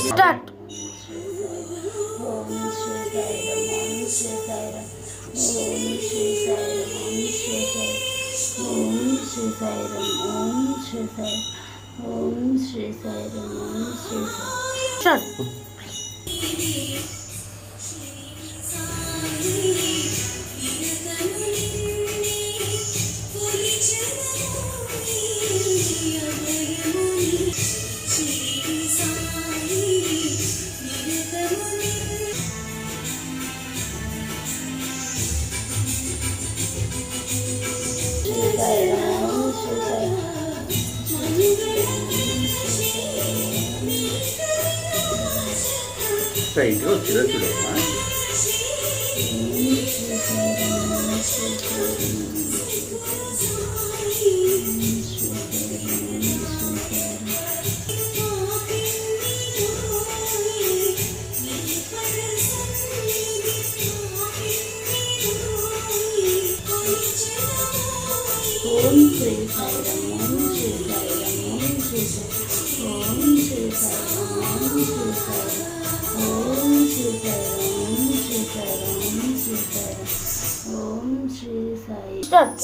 Start. స్ట్రైట్గా వచ్చిందా చూడమ్మా. ఓం శ్రీ సాయిరామ్. ఓం శ్రీ సాయిరామ్. ఓం శ్రీ సాయిరామ్. ఓం శ్రీ సాయిరామ్. ఓం శ్రీ సాయిరామ్. ఓం శ్రీ సాయిరామ్. ఓం శ్రీ సాయిరామ్. ఓం శ్రీ సాయిరామ్. స్టార్ట్.